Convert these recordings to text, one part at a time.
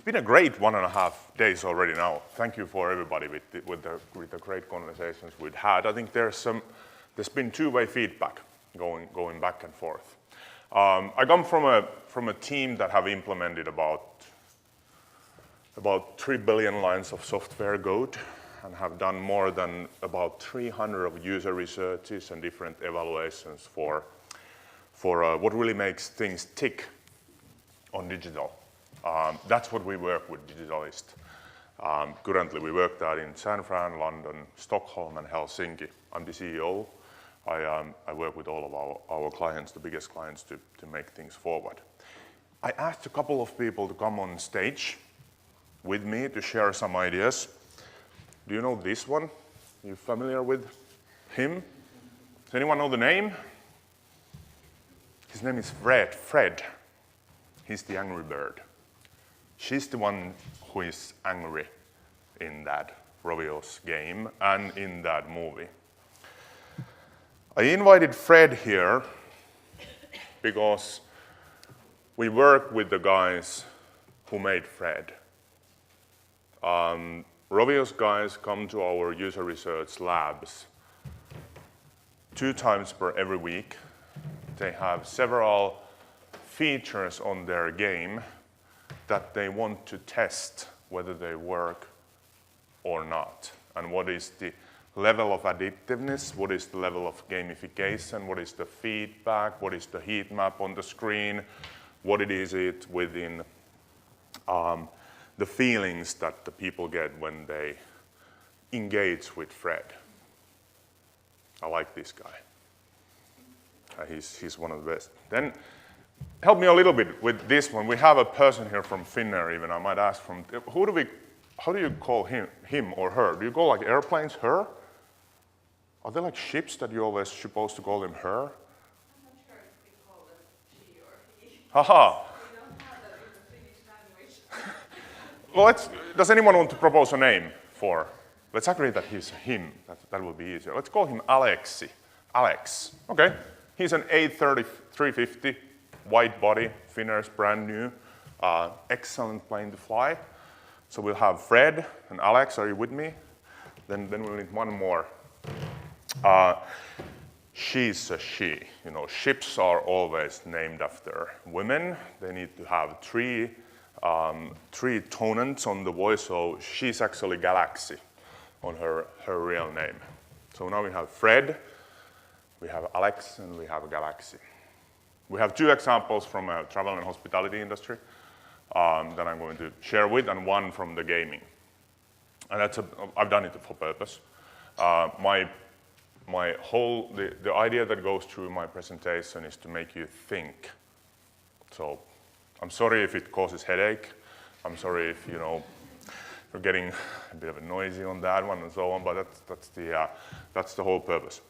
been a great 1.5 days already now. Thank you for everybody with the great conversations we've had. I think there's been two-way feedback going back and forth. I come from a team that have implemented about 3 billion lines of software code and have done more than about 300 of user researches and different evaluations for what really makes things tick on digital. That's what we work with Digitalist. Currently, we work out in San Fran, London, Stockholm, and Helsinki. I'm the CEO. I work with all of our clients, the biggest clients, to make things forward. I asked a couple of people to come on stage with me to share some ideas. Do you know this one? Are you familiar with him? Does anyone know the name? His name is Fred. He's the angry bird. She's the one who is angry in that Rovio's game and in that movie. I invited Fred here because we work with the guys who made Fred. Rovio's guys come to our user research labs 2 times per every week. They have several features on their game that they want to test whether they work or not. And what is the level of addictiveness, what is the level of gamification, what is the feedback, what is the heat map on the screen, what is it within the feelings that the people get when they engage with Fred. I like this guy. He's one of the best. Then help me a little bit with this one. We have a person here from Finnair even. I might ask from, how do you call him or her? Do you call like airplanes her? Are there like ships that you're always supposed to call them her? I'm not sure if we call them she or he. Haha. We don't have that in the Finnish language. Well, does anyone want to propose a name for? Let's agree that he's him. That will be easier. Let's call him Alex. Okay. He's an A350, wide body, Finnair's brand new, excellent plane to fly. So we'll have Fred and Alex. Are you with me? Then we'll need one more. She's a she. You know, ships are always named after women. They need to have three tonants on the voice. So she's actually Galaxy on her real name. So now we have Fred, we have Alex, and we have Galaxy. We have 2 examples from a travel and hospitality industry that I'm going to share with, and one from the gaming. And I've done it for purpose. The idea that goes through my presentation is to make you think. So I'm sorry if it causes headache. I'm sorry if you're getting a bit of a noisy on that one and so on, but that's the whole purpose.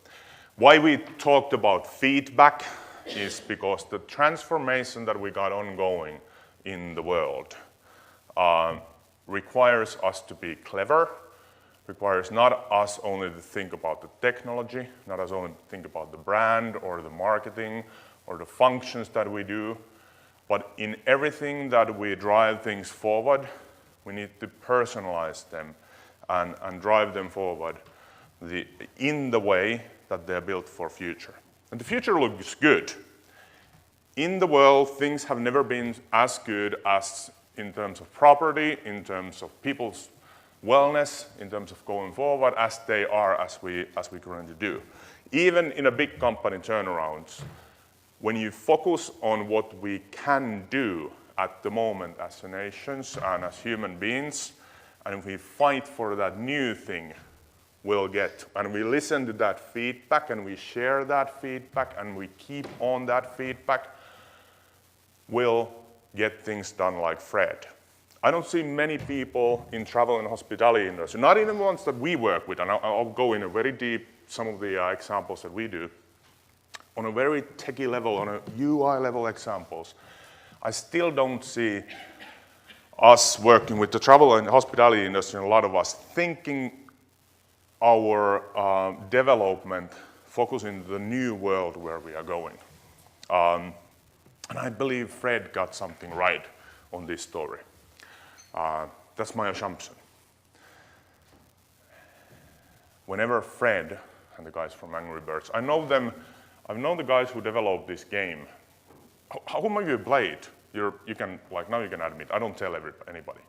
Why we talked about feedback is because the transformation that we got ongoing in the world requires us to be clever, requires not us only to think about the technology, not us only to think about the brand or the marketing or the functions that we do, but in everything that we drive things forward, we need to personalize them and drive them forward in the way that they're built for future. And the future looks good. In the world, things have never been as good as in terms of property, in terms of people's wellness, in terms of going forward, as they are, as we currently do. Even in a big company turnarounds, when you focus on what we can do at the moment as nations and as human beings, and if we fight for that new thing, we'll get, and we listen to that feedback, and we share that feedback, and we keep on that feedback, we'll get things done like Fred. I don't see many people in travel and hospitality industry, not even the ones that we work with, and I'll go in a very deep, some of the examples that we do, on a very techie level, on a UI level examples. I still don't see us working with the travel and hospitality industry, and a lot of us thinking our development focusing on the new world where we are going. And I believe Fred got something right on this story. That's my assumption. Whenever Fred and the guys from Angry Birds, I know them, I've known the guys who developed this game. How many of you played? You can, like now you can admit, I don't tell anybody.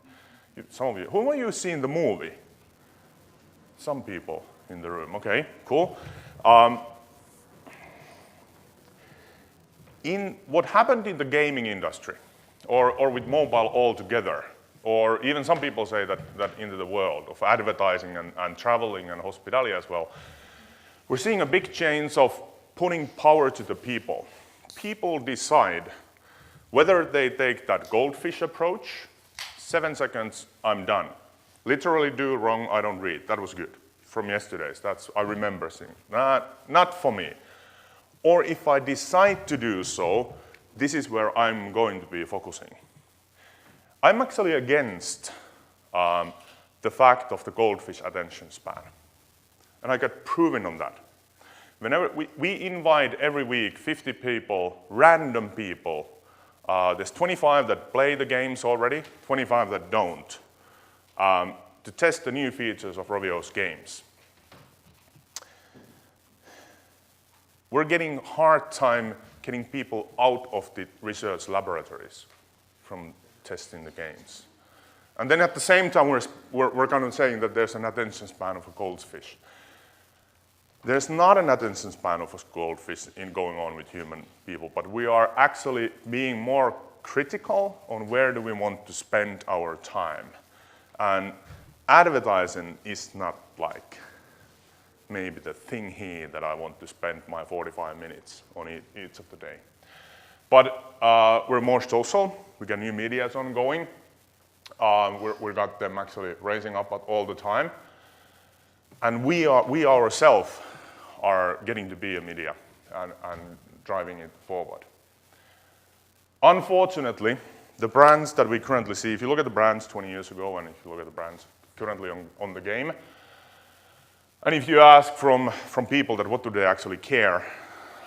Some of you, who have you seen the movie? Some people in the room, okay, cool. In what happened in the gaming industry, or with mobile altogether, or even some people say that into the world of advertising and traveling and hospitality as well, we're seeing a big change of putting power to the people. People decide whether they take that goldfish approach, 7 seconds, I'm done. Literally do wrong, I don't read. That was good. From yesterday's, I remember seeing. Not for me. Or if I decide to do so, this is where I'm going to be focusing. I'm actually against the fact of the goldfish attention span. And I got proven on that. Whenever we invite every week 50 people, random people. There's 25 that play the games already, 25 that don't, to test the new features of Rovio's games. We're getting a hard time getting people out of the research laboratories from testing the games. And then at the same time, we're kind of saying that there's an attention span of a goldfish. There's not an attention span of a goldfish going on with human people, but we are actually being more critical on where do we want to spend our time. And advertising is not like maybe the thing here that I want to spend my 45 minutes on each of the day. But we're more social. We got new medias ongoing. We got them actually raising up all the time. And we ourselves are getting to be a media and driving it forward. Unfortunately, the brands that we currently see, if you look at the brands 20 years ago and if you look at the brands currently on the game, and if you ask from people that what do they actually care,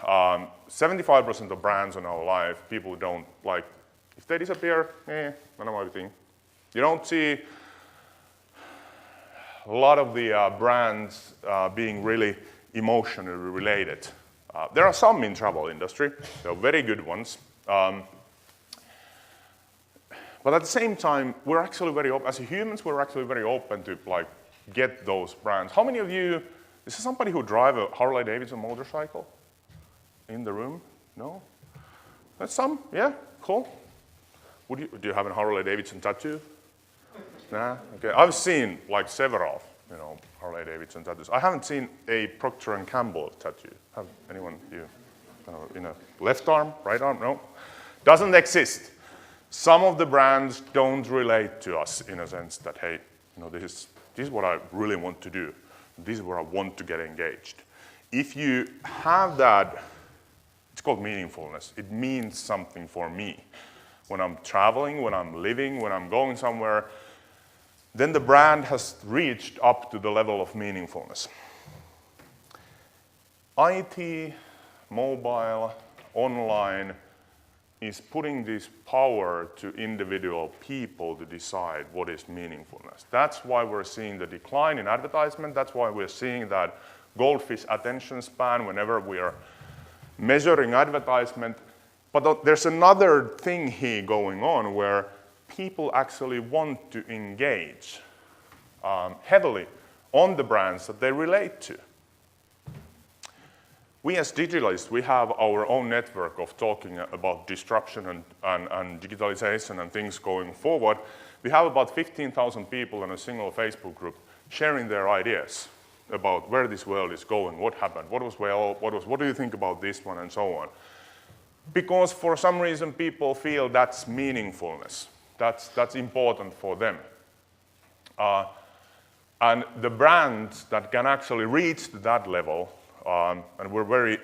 75% of brands in our life, people don't like, if they disappear, none of my thing. You don't see a lot of the brands being really emotionally related. There are some in travel industry, they're very good ones. But at the same time, we're actually very open, as humans, we're actually very open to like get those brands. How many of you, is there somebody who drive a Harley Davidson motorcycle in the room? No? That's some, yeah, cool. Do you have a Harley Davidson tattoo? Nah, okay. I've seen like several, Harley Davidson tattoos. I haven't seen a Procter & Gamble tattoo. Have anyone, in a left arm, right arm? No. Doesn't exist. Some of the brands don't relate to us in a sense that, hey, this is what I really want to do. This is where I want to get engaged. If you have that, it's called meaningfulness. It means something for me. When I'm traveling, when I'm living, when I'm going somewhere, then the brand has reached up to the level of meaningfulness. IT, mobile, online is putting this power to individual people to decide what is meaningfulness. That's why we're seeing the decline in advertisement. That's why we're seeing that goldfish attention span whenever we are measuring advertisement. But there's another thing here going on where people actually want to engage heavily on the brands that they relate to. We as digitalists, we have our own network of talking about disruption and digitalization and things going forward. We have about 15,000 people in a single Facebook group sharing their ideas about where this world is going, what happened, what do you think about this one, and so on. Because for some reason people feel that's meaningfulness. That's important for them. And the brands that can actually reach to that level, and we're very,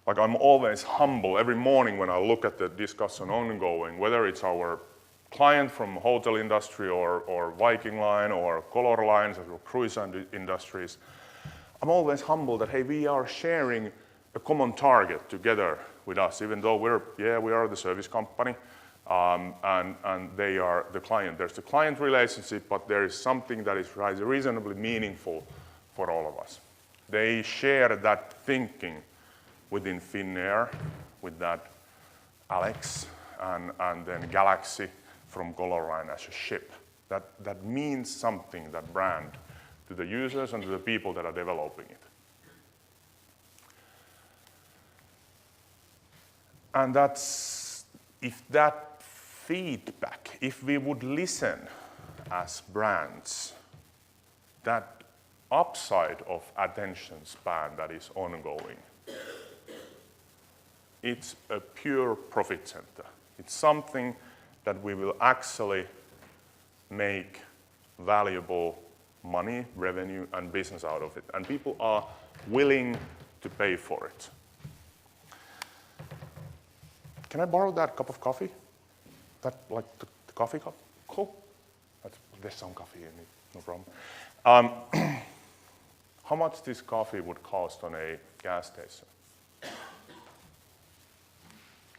like I'm always humble every morning when I look at the discussion ongoing, whether it's our client from hotel industry or Viking Line or Color Lines or cruise industries, I'm always humble that, hey, we are sharing a common target together with us, even though we are the service company, and they are the client. There's the client relationship, but there is something that is reasonably meaningful for all of us. They share that thinking within Finnair with that Alex and then Galaxy from Colorline as a ship. That means something, that brand, to the users and to the people that are developing it. And that's, if that feedback, if we would listen as brands, that upside of attention span that is ongoing, it's a pure profit center. It's something that we will actually make valuable money, revenue, and business out of it. And people are willing to pay for it. Can I borrow that cup of coffee? That, like the coffee cup? Cool. There's some coffee in it, no problem. How much this coffee would cost on a gas station?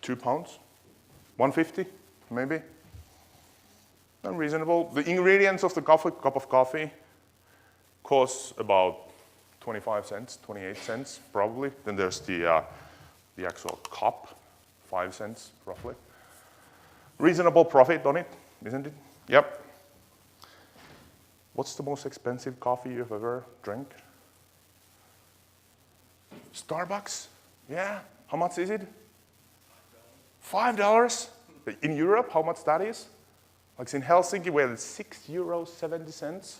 £2? 150, maybe? Unreasonable. The ingredients of the cup of coffee costs about 25 cents, 28 cents, probably. Then there's the actual cup, 5 cents, roughly. Reasonable profit on it, isn't it? Yep. What's the most expensive coffee you've ever drank? Starbucks? Yeah. How much is it? $5. In Europe, how much that is? Like in Helsinki, we had €6.70.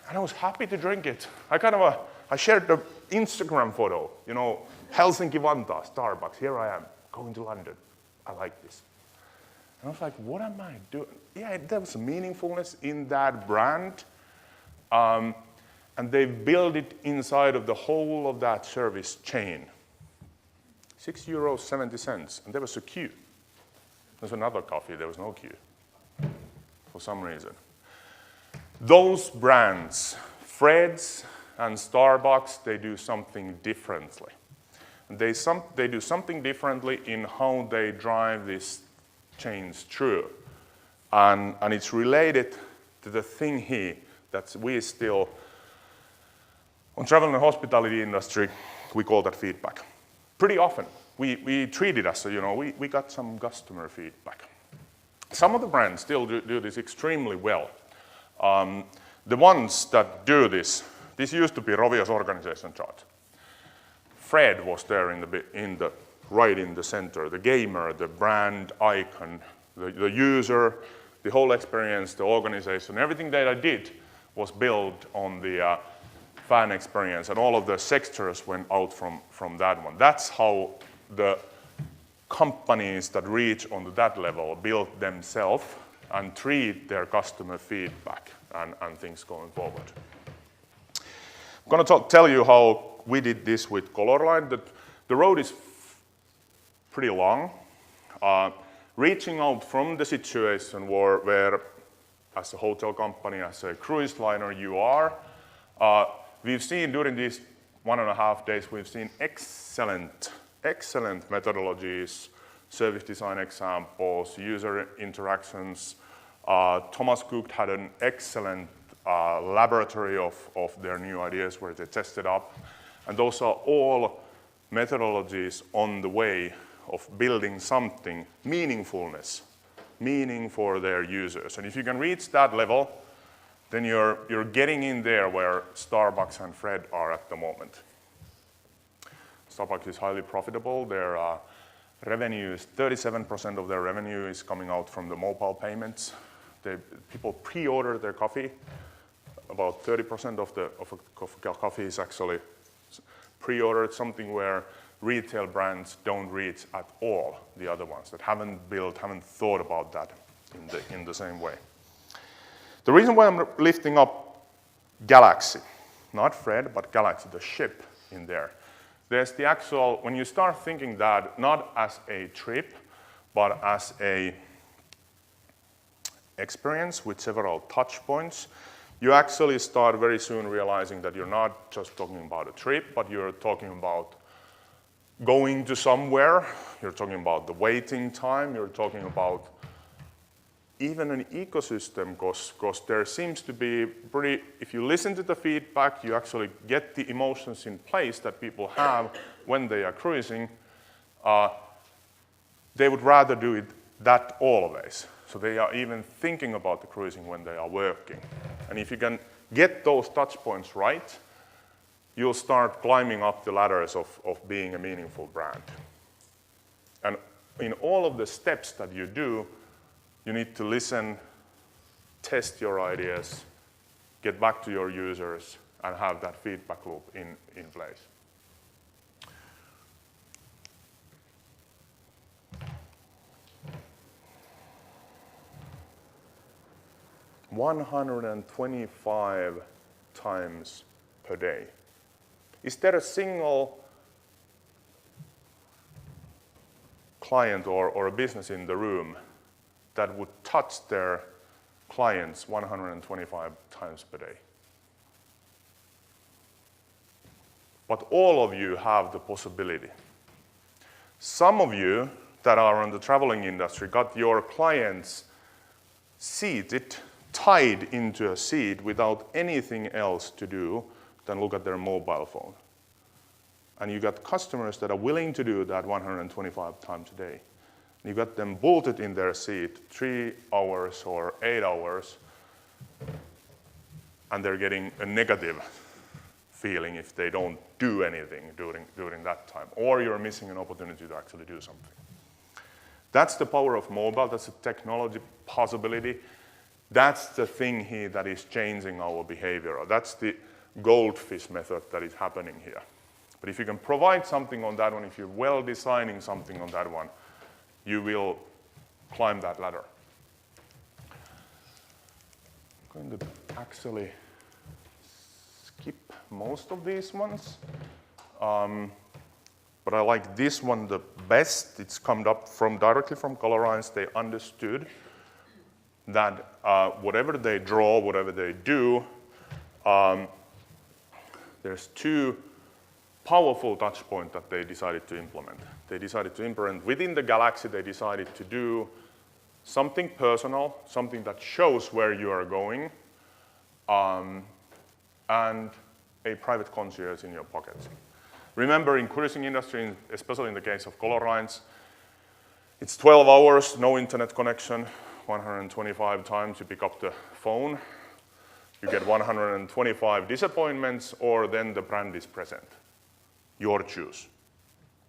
And I was happy to drink it. I shared the Instagram photo, Helsinki Vantaa, Starbucks, here I am, going to London. I like this. And I was like, what am I doing? Yeah, there was a meaningfulness in that brand. And they built it inside of the whole of that service chain. €6.70, and there was a queue. There's another coffee, there was no queue, for some reason. Those brands, Fred's and Starbucks, they do something differently. They do something differently in how they drive these chains through. And it's related to the thing here that we still, on travel and hospitality industry, we call that feedback. Pretty often, we treat it as, we got some customer feedback. Some of the brands still do this extremely well. The ones that do this used to be Rovio's organization chart. Fred was there right in the center, the gamer, the brand icon, the user, the whole experience, the organization, everything that I did was built on the fan experience, and all of the sectors went out from that one. That's how the companies that reach on that level build themselves and treat their customer feedback and things going forward. I'm going to tell you how we did this with Colorline. The road is pretty long. Reaching out from the situation where as a hotel company, as a cruise liner you are, we've seen during these 1.5 days, we've seen excellent methodologies, service design examples, user interactions. Thomas Cook had an excellent laboratory of their new ideas where they tested up. And those are all methodologies on the way of building something, meaning for their users. And if you can reach that level, then you're getting in there where Starbucks and Fred are at the moment. Starbucks is highly profitable. Their revenue is 37% of their revenue is coming out from the mobile payments. People pre-order their coffee. About 30% of coffee is actually pre-ordered, something where retail brands don't reach at all the other ones that haven't thought about that in the same way. The reason why I'm lifting up Galaxy, not Fred, but Galaxy, the ship in there. There's the actual, when you start thinking that not as a trip, but as a experience with several touch points, you actually start very soon realizing that you're not just talking about a trip, but you're talking about going to somewhere, you're talking about the waiting time, you're talking about even an ecosystem, because there seems to be pretty, if you listen to the feedback, you actually get the emotions in place that people have when they are cruising. They would rather do it that always. So they are even thinking about the cruising when they are working. And if you can get those touch points right, you'll start climbing up the ladders of being a meaningful brand. And in all of the steps that you do, you need to listen, test your ideas, get back to your users, and have that feedback loop in place. $125 times per day. Is there a single client or a business in the room that would touch their clients 125 times per day? But all of you have the possibility. Some of you that are in the traveling industry got your clients seated, tied into a seat without anything else to do than look at their mobile phone. And you got customers that are willing to do that 125 times a day. You got them bolted in their seat 3 hours or 8 hours, and they're getting a negative feeling if they don't do anything during that time, or you're missing an opportunity to actually do something. That's the power of mobile. That's a technology possibility. That's the thing here that is changing our behavior. That's the goldfish method that is happening here. But if you can provide something on that one, if you're well designing something on that one, you will climb that ladder. I'm going to actually skip most of these ones. But I like this one the best. It's come up directly from Colorines. They understood that whatever they draw, whatever they do, there's 2 powerful touch points that they decided to implement. They decided to implement within the galaxy, they decided to do something personal, something that shows where you are going, and a private concierge in your pocket. Remember, in cruising industry, especially in the case of Colorines, it's 12 hours, no internet connection, 125 times you pick up the phone, you get 125 disappointments, or then the brand is present. Your choose,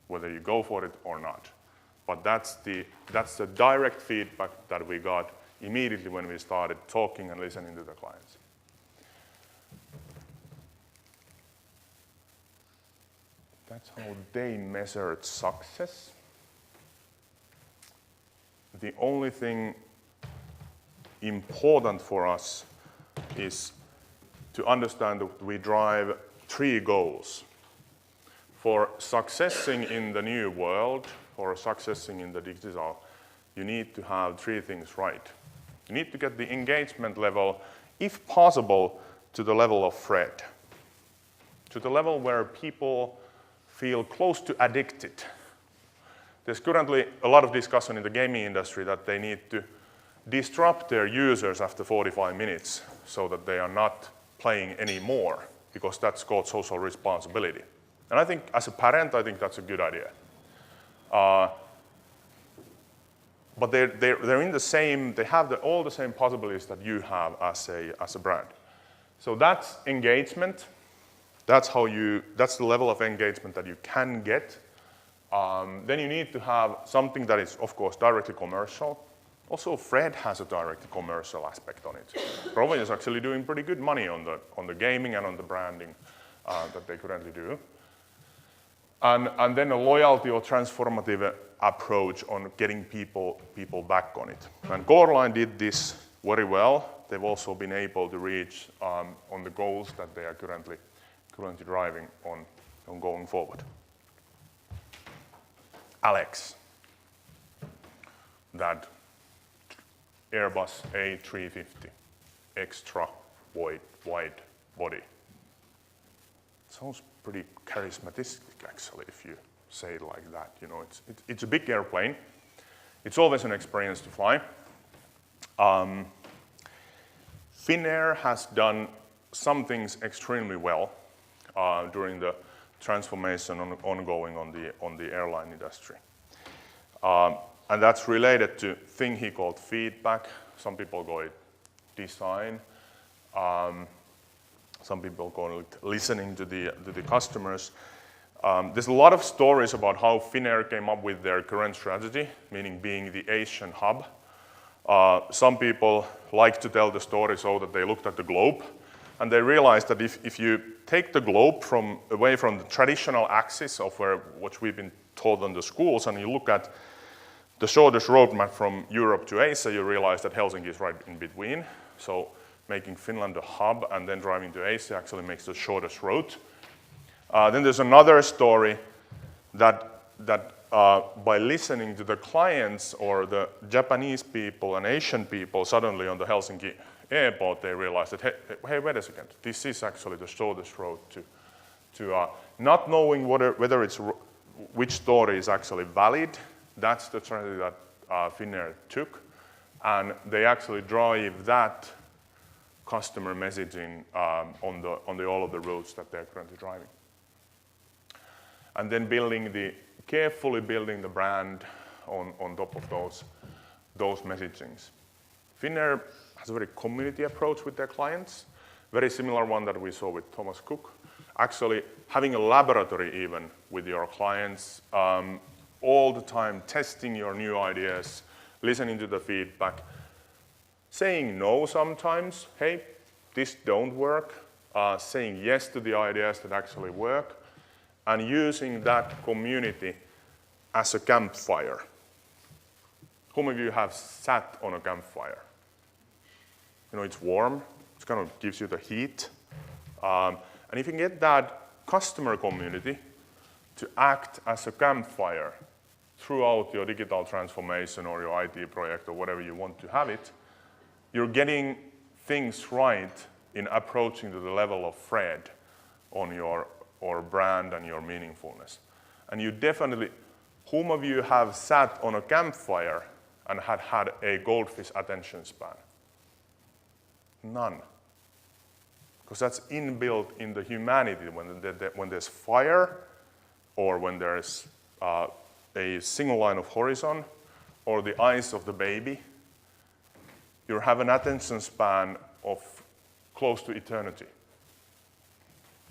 whether you go for it or not. But that's the direct feedback that we got immediately when we started talking and listening to the clients. That's how they measured success. The only thing important for us is to understand that we drive 3 goals. For successing in the new world, or successing in the digital, you need to have 3 things right. You need to get the engagement level, if possible, to the level of Fred, to the level where people feel close to addicted. There's currently a lot of discussion in the gaming industry that they need to disrupt their users after 45 minutes so that they are not playing anymore, because that's called social responsibility. And I think, as a parent, I think that's a good idea. But they're in the same, they have all the same possibilities that you have as a brand. So that's engagement. That's the level of engagement that you can get. Then you need to have something that is, of course, directly commercial. Also, Fred has a direct commercial aspect on it. Provi is actually doing pretty good money on the gaming and on the branding that they currently do. And then a loyalty or transformative approach on getting people back on it. And Colorline did this very well. They've also been able to reach on the goals that they are currently driving on going forward. Alex, that Airbus A350 extra wide body. Sounds pretty charismatic, actually, if you say it like that. You know, it's a big airplane. It's always an experience to fly. Finnair has done some things extremely well during the transformation ongoing on the airline industry. And that's related to a thing he called feedback. Some people call it design. Some people call it listening to the customers. There's a lot of stories about how Finnair came up with their current strategy, meaning being the Asian hub. Some people like to tell the story so that they looked at the globe, and they realized that if you take the globe away from the traditional axis of what we've been taught in the schools, and you look at the shortest roadmap from Europe to Asia, you realize that Helsinki is right in between. So making Finland a hub and then driving to Asia actually makes the shortest route. Then there's another story that by listening to the clients or the Japanese people and Asian people suddenly on the Helsinki airport, they realized that, hey, wait a second, this is actually the shortest road to not knowing whether which story is actually valid. That's the strategy that Finnair took, and they actually drive that customer messaging on all of the roads that they're currently driving. And then carefully building the brand on top of those messagings. Finnair has a very community approach with their clients, very similar one that we saw with Thomas Cook. Actually having a laboratory even with your clients, all the time testing your new ideas, listening to the feedback, saying no sometimes, hey, this don't work, saying yes to the ideas that actually work, and using that community as a campfire. Whom of you have sat on a campfire? You know, it's warm, it kind of gives you the heat. And if you can get that customer community to act as a campfire throughout your digital transformation or your IT project or whatever you want to have it, you're getting things right in approaching to the level of Fred on your brand and your meaningfulness. And you definitely, whom of you have sat on a campfire and had a goldfish attention span? None. Because that's inbuilt in the humanity. When there's fire, or when there's a single line of horizon, or the eyes of the baby, you have an attention span of close to eternity.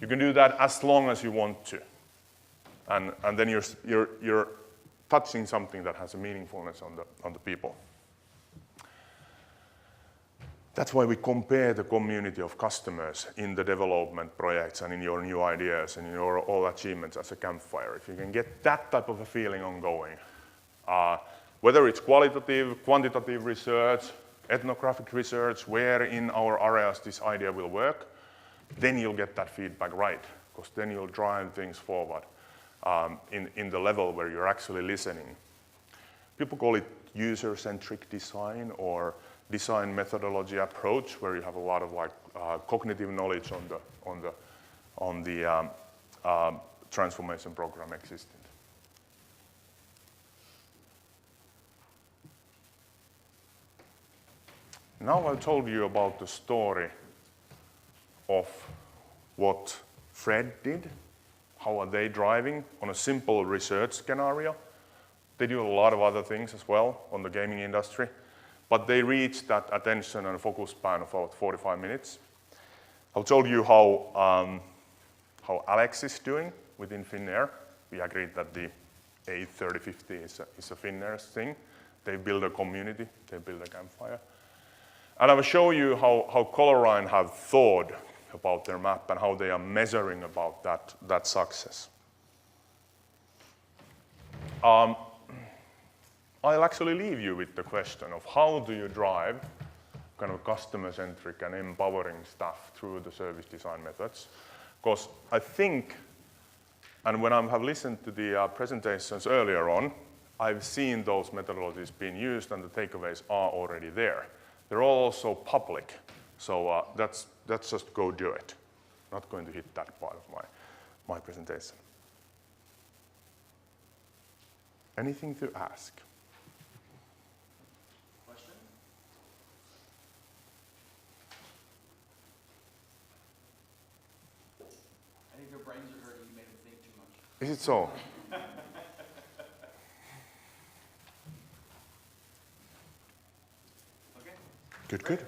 You can do that as long as you want to. And then you're touching something that has a meaningfulness on the people. That's why we compare the community of customers in the development projects and in your new ideas and in your all achievements as a campfire. If you can get that type of a feeling ongoing, whether it's qualitative, quantitative research, ethnographic research, where in our areas this idea will work, then you'll get that feedback right, because then you'll drive things forward in the level where you're actually listening. People call it user-centric design or design methodology approach, where you have a lot of cognitive knowledge on the transformation program existing. Now I've told you about the story of what Fred did, how are they driving on a simple research scenario. They do a lot of other things as well on the gaming industry, but they reached that attention and focus span of about 45 minutes. I've told you how Alex is doing within Finnair. We agreed that the A3050 is a Finnair's thing. They build a community, they build a campfire. And I will show you how Colorine have thought about their map and how they are measuring about that success. I'll actually leave you with the question of how do you drive kind of customer-centric and empowering stuff through the service design methods. Because I think, and when I have listened to the presentations earlier on, I've seen those methodologies being used and the takeaways are already there. They're all also public, so let's just go do it. Not going to hit that part of my presentation. Anything to ask? Question? I think their brains are hurting. You made them think too much. Is it so? Okay. Good, good.